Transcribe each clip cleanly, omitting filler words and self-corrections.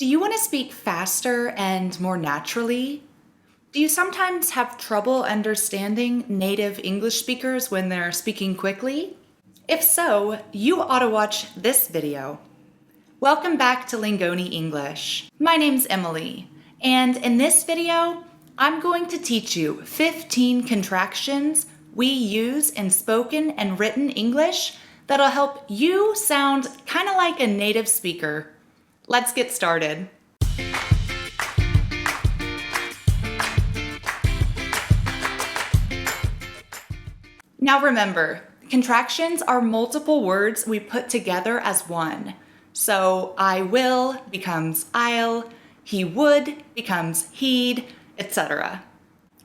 Do you want to speak faster and more naturally? Do you sometimes have trouble understanding native English speakers when they're speaking quickly? If so, you ought to watch this video. Welcome back to Lingoni English. My name's Emily, and in this video, I'm going to teach you 15 contractions we use in spoken and written English that'll help you sound kind of like a native speaker. Let's get started. Now remember, contractions are multiple words we put together as one. So I will becomes I'll, he would becomes he'd, etc.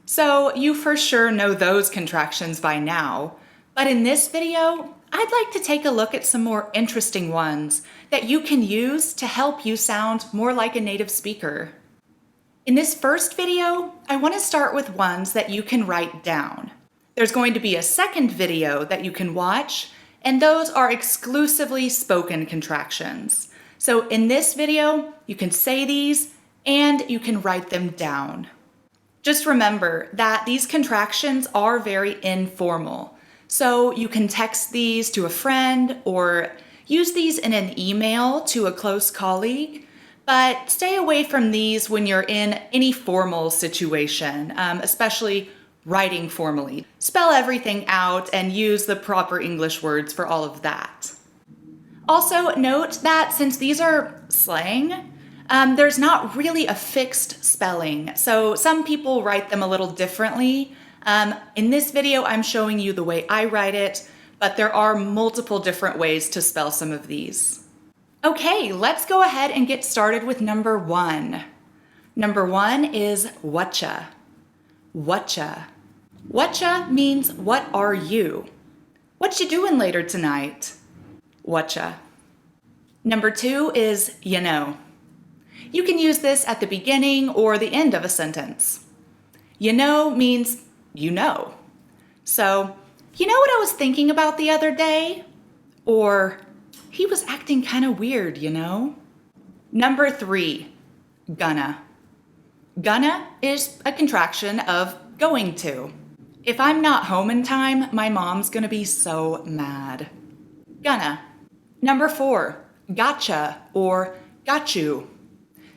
So you for sure know those contractions by now, but in this video, I'd like to take a look at some more interesting ones that you can use to help you sound more like a native speaker. In this first video, I want to start with ones that you can write down. There's going to be a second video that you can watch, and those are exclusively spoken contractions. So in this video, you can say these and you can write them down. Just remember that these contractions are very informal. So you can text these to a friend or use these in an email to a close colleague, but stay away from these when you're in any formal situation, especially writing formally. Spell everything out and use the proper English words for all of that. Also note that since these are slang, there's not really a fixed spelling, so some people write them a little differently. In this video, I'm showing you the way I write it, but there are multiple different ways to spell some of these. Okay, let's go ahead and get started with number one. Number one is whatcha. Whatcha. Whatcha means what are you? What you doing later tonight? Whatcha. Number two is you know. You can use this at the beginning or the end of a sentence. You know means you know. So, you know what I was thinking about the other day? Or, he was acting kind of weird, you know? Number three, gonna. Gonna is a contraction of going to. If I'm not home in time, my mom's gonna be so mad. Gonna. Number four, gotcha or got you.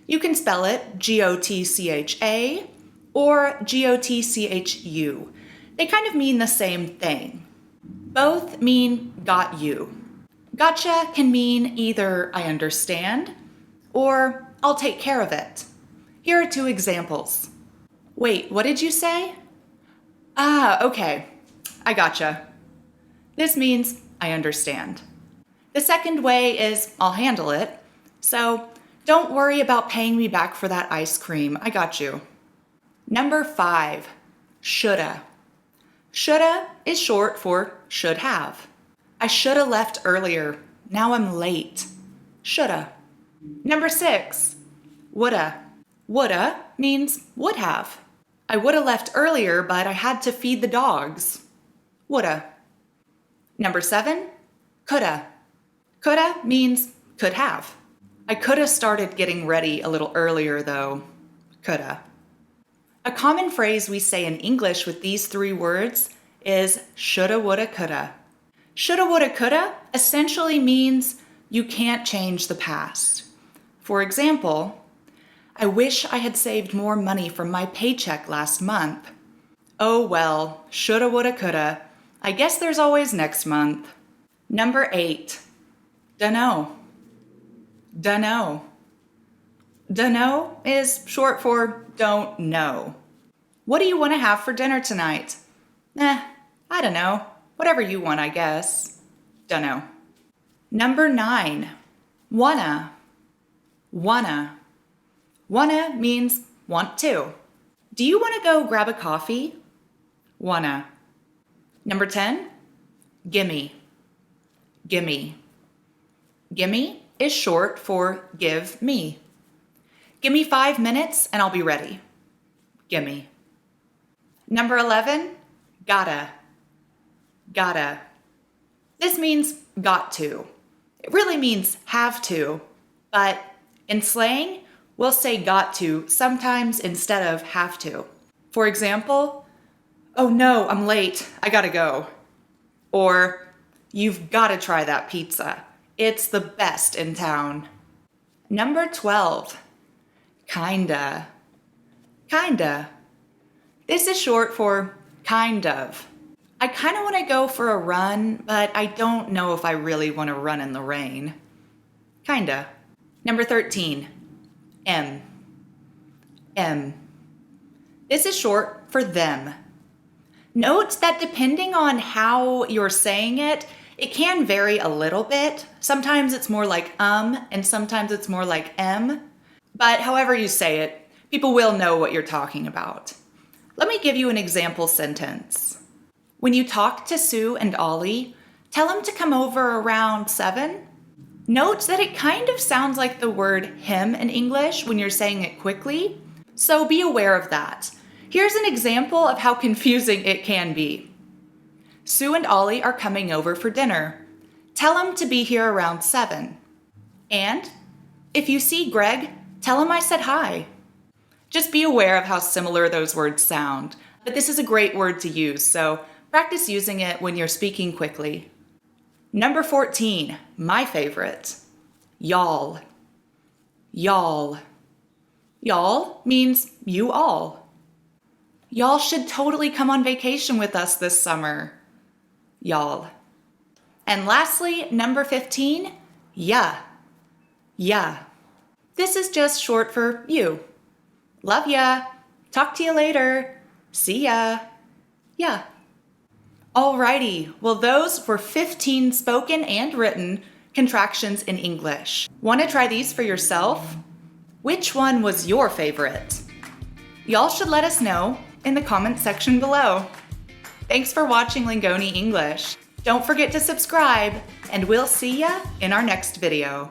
You can spell it G-O-T-C-H-A or G-O-T-C-H-U. They kind of mean the same thing. Both mean got you. Gotcha can mean either I understand or I'll take care of it. Here are two examples. Wait, what did you say? Ah, okay, I gotcha. This means I understand. The second way is I'll handle it. So don't worry about paying me back for that ice cream. I got you. Number five, shoulda. Shoulda is short for should have. I shoulda left earlier. Now I'm late. Shoulda. Number six, woulda. Woulda means would have. I woulda left earlier, but I had to feed the dogs. Woulda. Number seven, coulda. Coulda means could have. I coulda started getting ready a little earlier though. Coulda. A common phrase we say in English with these three words is shoulda, woulda, coulda. Shoulda, woulda, coulda essentially means you can't change the past. For example, I wish I had saved more money from my paycheck last month. Oh well, shoulda, woulda, coulda. I guess there's always next month. Number eight, dunno. Dunno. Dunno is short for don't know. What do you want to have for dinner tonight? I don't know. Whatever you want, I guess. Dunno. Number nine, wanna. Wanna. Wanna means want to. Do you want to go grab a coffee? Wanna. Number 10, gimme. Gimme. Gimme is short for give me. Give me 5 minutes and I'll be ready. Gimme. Number 11, gotta. Gotta. This means got to. It really means have to, but in slang, We'll say got to sometimes instead of have to. For example, oh no, I'm late, I gotta go. Or, you've gotta try that pizza. It's the best in town. Number 12, kinda. Kinda. This is short for kind of. I kinda wanna go for a run, but I don't know if I really wanna run in the rain. Kinda. Number 13, M. M. This is short for them. Note that depending on how you're saying it, it can vary a little bit. Sometimes it's more like and sometimes it's more like M. But however you say it, people will know what you're talking about. Let me give you an example sentence. When you talk to Sue and Ollie, tell them to come over around 7. Note that it kind of sounds like the word him in English when you're saying it quickly, so be aware of that. Here's an example of how confusing it can be. Sue and Ollie are coming over for dinner. Tell them to be here around 7. And if you see Greg, tell him I said hi. Just be aware of how similar those words sound, but this is a great word to use, so practice using it when you're speaking quickly. Number 14, my favorite, y'all. Y'all. Y'all means you all. Y'all should totally come on vacation with us this summer. Y'all. And lastly, number 15, yeah. Yeah. This is just short for you. Love ya. Talk to you later. See ya. Yeah. Alrighty, well those were 15 spoken and written contractions in English. Want to try these for yourself? Which one was your favorite? Y'all should let us know in the comment section below. Thanks for watching Lingoni English. Don't forget to subscribe, and we'll see ya in our next video.